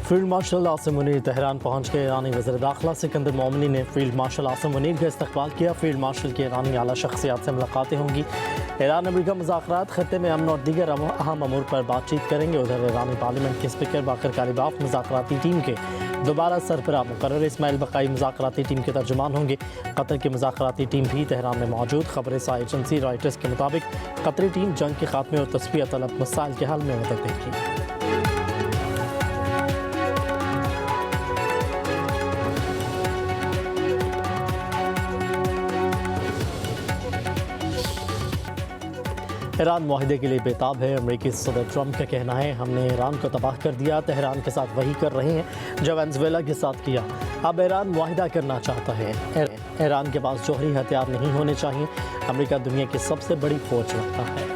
Field marshal Asim Munir Tehran पहुंच के ईरानी वज़ीर दाखिला सिकंदर मोमिनी ने फील्ड मार्शल आसिम मुनीर का इस्तकबाल किया। फील्ड मार्शल की ईरानी आला शख्सियात से मुलाकातें होंगी। ईरान अमेरिका मुज़ाकरात खत्ते में अमन और दीगर अहम अमूर पर बातचीत करेंगे। उधर ईरानी पार्लियामेंट के स्पीकर बाकर कालिबाफ मुज़ाकराती टीम के दोबारा सरबराह मुकर्रर इस्माइल बकाई मुज़ाकराती टीम के तर्जुमान होंगे। कतर की मुज़ाकराती टीम भी तेहरान में मौजूद। खबर एजेंसी रॉयटर्स के मुताबिक कतरी टीम जंग के खात्मे और तस्फिया तलब मसाइल के हल में मदद देगी। ईरान मुआहदे के लिए बेताब है। अमेरिकी सदर ट्रंप का कहना है, हमने ईरान को तबाह कर दिया, तेहरान के साथ वही कर रहे हैं जो वेनेजुएला के साथ किया। अब ईरान मुआहदा करना चाहता है। ईरान के पास जौहरी हथियार नहीं होने चाहिए। अमेरिका दुनिया की सबसे बड़ी फौज रखता है।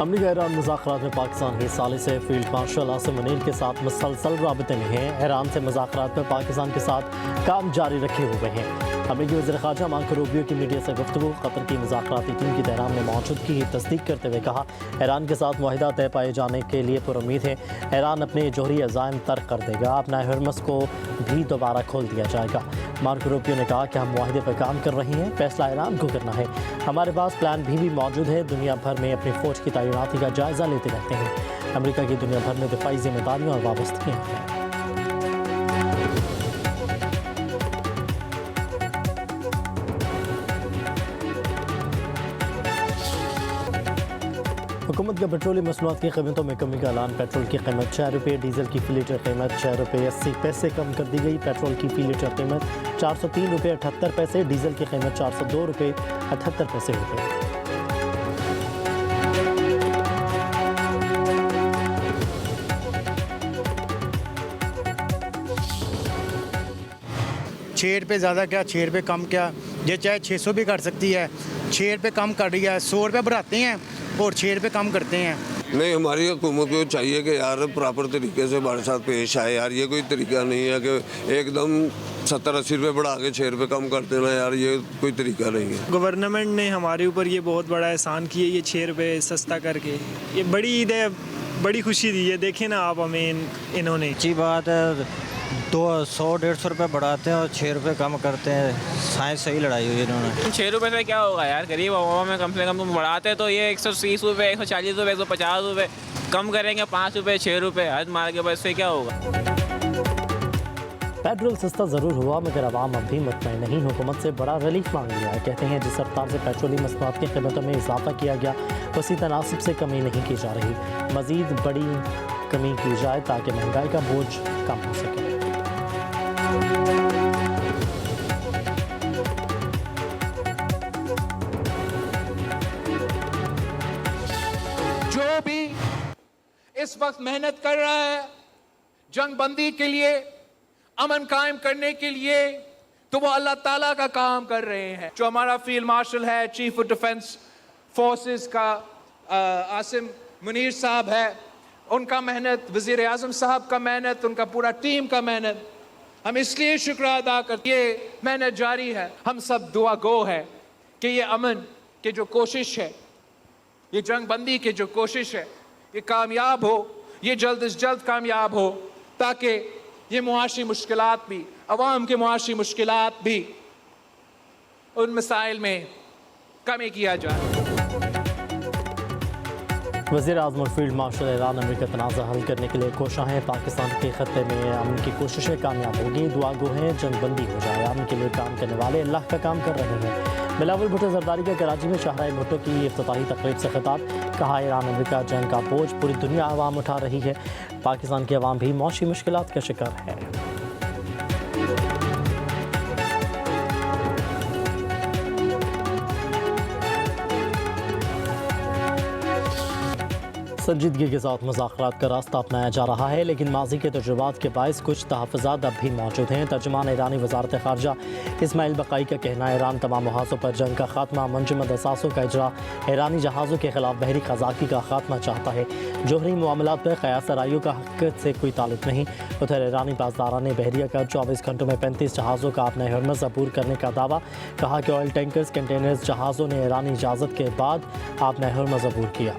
अमेरिका ईरान मुज़ाकरात में पाकिस्तान के साले से फील्ड मार्शल आसिम मुनीर के साथ मुसलसल राबते में हैं। ईरान से मुज़ाकरात में पाकिस्तान के साथ काम जारी रखे हुए हैं। अमेरिकी वज़ीर ख़ारजा मार्को रूबियो की मीडिया से गुफ्तगू। कतर की मुज़ाकराती टीम की तेहरान में मौजूदगी की तस्दीक करते हुए कहा, ईरान के साथ मुआहदा तय पाए जाने के लिए पुरुम्मीद है। ईरान अपने जौहरी अज़ाइम तर्क कर देगा। अपना हरमस को भी दोबारा खोल दिया जाएगा। मार्को रूबियो ने कहा कि हम मुआहदे पर काम कर रहे हैं, फैसला ईरान को करना है। हमारे पास प्लान भी मौजूद है। दुनिया भर में अपनी फ़ौज की तैनाती का जायज़ा लेते रहते हैं। अमेरिका की दुनिया भर में दिफाई जिम्मेदारियों और वाबस्तगियाँ हैं। हुकूमत का पेट्रोलियम मसनूआत की कीमतों में कमी का ऐलान। पेट्रोल की कीमत 6 रुपये, डीजल की फ़ी लीटर कीमत 6 रुपये 80 पैसे कम कर दी गई। पेट्रोल की फ़ी लीटर कीमत 403 रुपये 78 पैसे, डीजल की कीमत 402 रुपये 78 पैसे हो गई। ₹6 रुपये ज़्यादा क्या, ₹6 रुपये कम क्या, ये चाहे 600 भी कर सकती है। ₹6 रुपये कम कर रही है, ₹100 रुपये बढ़ाते हैं और ₹6 रुपये कम करते हैं। नहीं, हमारी हुकूमत को चाहिए कि यार प्रॉपर तरीके से हमारे साथ पेश आए। यार ये कोई तरीका नहीं है कि एकदम 70-80 रुपये बढ़ा के 6 रुपये कम कर देना। यार ये कोई तरीका नहीं है। गवर्नमेंट ने हमारे ऊपर ये बहुत बड़ा एहसान किया, ये 6 रुपये सस्ता करके। ये बड़ी ईद है, बड़ी खुशी दी है। देखें ना आप, हमें इन्होंने अच्छी बात है। 200-150 रुपये बढ़ाते हैं और 6 रुपये कम करते हैं। साइंस सही लड़ाई हुई इन्होंने। 6 रुपये से क्या होगा यार, गरीब आवाम में कम से कम तुम बढ़ाते तो ये 130 रुपये, 140 रुपये, 150 रुपये कम करेंगे। 5 रुपये 6 रुपये हद मार के, बस से क्या होगा। पेट्रोल सस्ता ज़रूर हुआ मगर आवाम अब भी मुतमईन नहीं। हुकूमत से बड़ा रिलीफ मांग लिया है। कहते हैं जिस रफ्तार से पेट्रोलियम मसनूआत की कीमतों में इजाफा किया गया उसी तनासिब से कमी नहीं की जा रही। मज़ीद बड़ी कमी की जाए ताकि महंगाई का बोझ कम हो सके। जो भी इस वक्त मेहनत कर रहा है जंग बंदी के लिए, अमन कायम करने के लिए, तो वो अल्लाह ताला का काम कर रहे हैं। जो हमारा फील्ड मार्शल है, चीफ ऑफ डिफेंस फोर्सेस का आसिम मुनीर साहब है, उनका मेहनत, वजीर आजम साहब का मेहनत, उनका पूरा टीम का मेहनत, हम इसलिए शुक्र अदा करते हैं। ये मेहनत जारी है। हम सब दुआ गो है कि ये अमन की जो कोशिश है, ये जंग बंदी की जो कोशिश है, ये कामयाब हो, ये जल्द से जल्द कामयाब हो, ताकि ये मुआशी मुश्किलात भी, अवाम के मुआशी मुश्किलात भी, उन मसाइल में कमी किया जाए। वज़ीर आज़म और फील्ड मार्शल ईरान अमेरिका तनाज़ा हल करने के लिए कोशा हैं। पाकिस्तान के खत्ते में अमन की कोशिशें कामयाब होगी। दुआ गो हैं जंग बंदी हो जाए। अमन के लिए काम करने वाले अल्लाह का काम कर रहे हैं। बिलावल भुट्टो जरदारी का कराची में शाहराह भुट्टो की इफ्तिताही तकरीब से खिताब। कहा, ईरान अमेरिका जंग का बोझ पूरी दुनिया आवाम उठा रही है। पाकिस्तान की आवाम भी मौशी मुश्किलात का शिकार है। संजीदगी के साथ मुज़ाकरात का रास्ता अपनाया जा रहा है, लेकिन माजी के तजुर्बात के बायस कुछ तहफ़्फ़ुज़ात अब भी मौजूद हैं। तर्जुमान ईरानी वज़ारत ख़ारजा इस्माइल बक़ाई का कहना है, ईरान तमाम मुहाज़ों पर जंग का खात्मा, मुंजमद असासों का इजरा, ईरानी जहाज़ों के खिलाफ बहरी ख़ज़ाकी का खात्मा चाहता है। जोहरी मामलात पर क़यास राइयों का हक़ से कोई ताल्लुक़ नहीं। उधर ईरानी पासदारा ने बहरिया का 24 घंटों में 35 जहाज़ों का अपने हरमज़ अबूर करने का दावा। कहा कि ऑयल टैंकर्स कंटेनर्स जहाज़ों ने ईरानी इजाज़त के बाद अपने हरमज़ अबूर किया।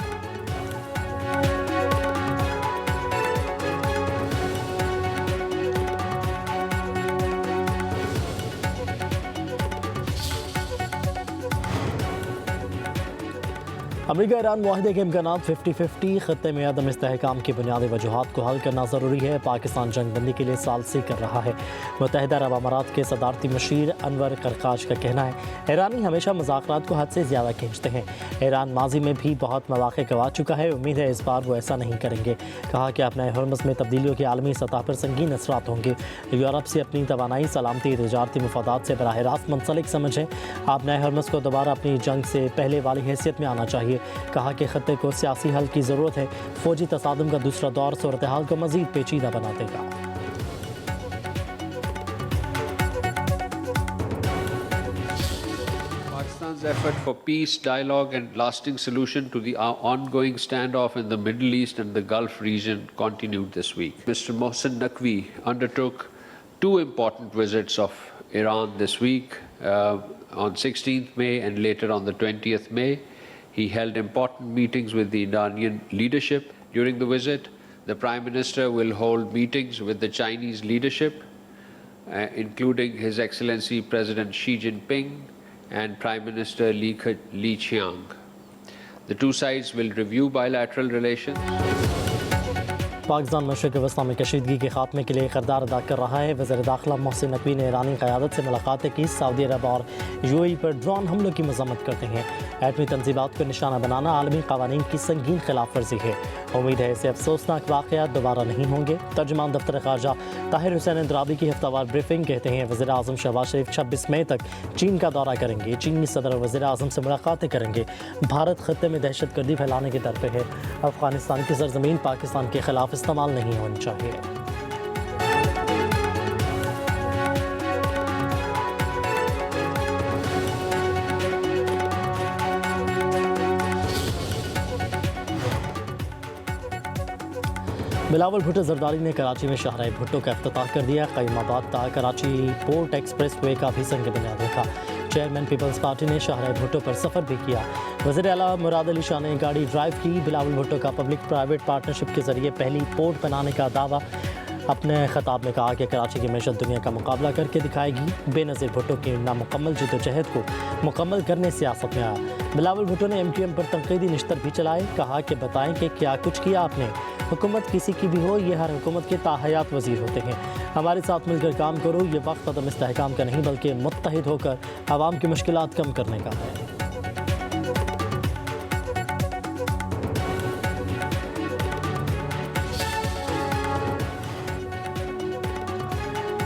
अमरीका ईरान मुआहदे के इम्कानात 50-50। ख़त्ते में अदम इस्तेहकाम की बुनियादी वजूहात को हल करना ज़रूरी है। पाकिस्तान जंग बंदी के लिए सालसी कर रहा है। मुत्तहिदा अरब अमारात के सदारती मशीर अनवर करकाश का कहना है, ईरानी हमेशा मुज़ाकरात को हद से ज़्यादा खींचते हैं। ईरान माजी में भी बहुत मौक़े गंवा चुका है, उम्मीद है इस बार वो ऐसा नहीं करेंगे। कहा कि अपने हरमज़ में तब्दीलियों के आलमी सतह पर संगीन असरात होंगे। यूरोप से अपनी तवानाई, सलामती, तजारती मुफादात से बराह रास्त मुंसलिक समझें। अपने हरमज़ को दोबारा अपनी जंग से पहले वाली हैसियत में आना चाहिए। कहा कि खत्ते को सियासी हल की ज़रूरत है। फौजी तसादुम का दूसरा दौर सूरत हाल को मज़ीद पेचीदा बना देगा। Pakistan's effort for peace, dialogue and lasting solution to the ongoing standoff in the Middle East and the Gulf region continued this week. Mr. Mohsen Naqvi undertook two important visits of Iran this week, on 16th May and later on the 20th May. He held important meetings with the Iranian leadership. During the visit, the Prime Minister will hold meetings with the Chinese leadership, including His Excellency President Xi Jinping and Prime Minister Li Qiang. The two sides will review bilateral relations. Pakistan मशरिक़ वस्ता में कशीदगी के खात्मे के लिए किरदार अदा कर रहा है। वज़ीर दाखिला मोहसिन नकवी ने ईरानी क़यादत से मुलाकातें की। सऊदी अरब और यूएई पर ड्रोन हमलों की मज़म्मत करते हैं। एटमी तंजीबात को निशाना बनाना आलमी क़वानीन की संगीन खिलाफ वर्जी है। उम्मीद है ऐसे अफसोसनाक वाक़यात दोबारा नहीं होंगे। तर्जुमान दफ्तर ख़ारजा ताहिर हुसैन अंद्राबी की हफ्तावार ब्रीफिंग कहते हैं, वज़ीर आज़म शहबाज शरीफ 26 मई तक चीन का दौरा करेंगे। चीनी सदर और वज़ीर आज़म से मुलाकातें करेंगे। भारत खत्ते में दहशतगर्दी फैलाने के दर पे है। अफ़गानिस्तान की सरज़मीन पाकिस्तान के खिलाफ इस्तेमाल नहीं होनी चाहिए। बिलावल भुट्टो जरदारी ने कराची में शाहराह भुट्टो का इफ्तिताह कर दिया। क़य्युमाबाद ता कराची पोर्ट एक्सप्रेस वे का भी संग बुनियाद रखा। चेयरमैन पीपल्स पार्टी ने शाहराह भुट्टो पर सफ़र भी किया। वज़ीर आला मुराद अली शाह ने गाड़ी ड्राइव की। बिलावल भुट्टो का पब्लिक प्राइवेट पार्टनरशिप के ज़रिए पहली पोर्ट बनाने का दावा। अपने खिताब में कहा कि कराची की मैशत दुनिया का मुकाबला करके दिखाएगी। बेनज़ीर भुट्टो की नामुकम्मल जद्दोजहद को मुकम्मल करने सियासत में आया। बिलावल भुट्टो ने MQM पर तनकीदी निश्तर भी चलाए। कहा कि बताएं कि क्या कुछ किया आपने। हुकूमत किसी की भी हो, ये हर हुकूमत के ताहयात वज़ीर होते हैं। हमारे साथ मिलकर काम करो। ये वक्त अदम इस्तेहकाम का नहीं बल्कि मुत्तहिद होकर आवाम की मुश्किलात कम करने का है।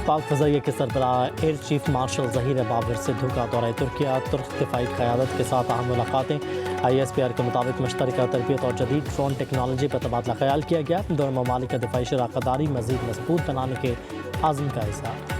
पाक फ़ज़ाइया के सरबराह air chief marshal Zaheer Babar Sidhu का दौरा तुर्किया। तुर्क दिफाई क़यादत के साथ अहम मुलाकातें। ISPR के मुताबिक मुश्तरका तरबियत और जदीद ड्रोन टेक्नोलॉजी पर तबादला ख्याल किया गया। दोनों ममालिक का दिफाई शराकत दारी मज़ीद मजबूत बनाने के आज़म का इज़हार।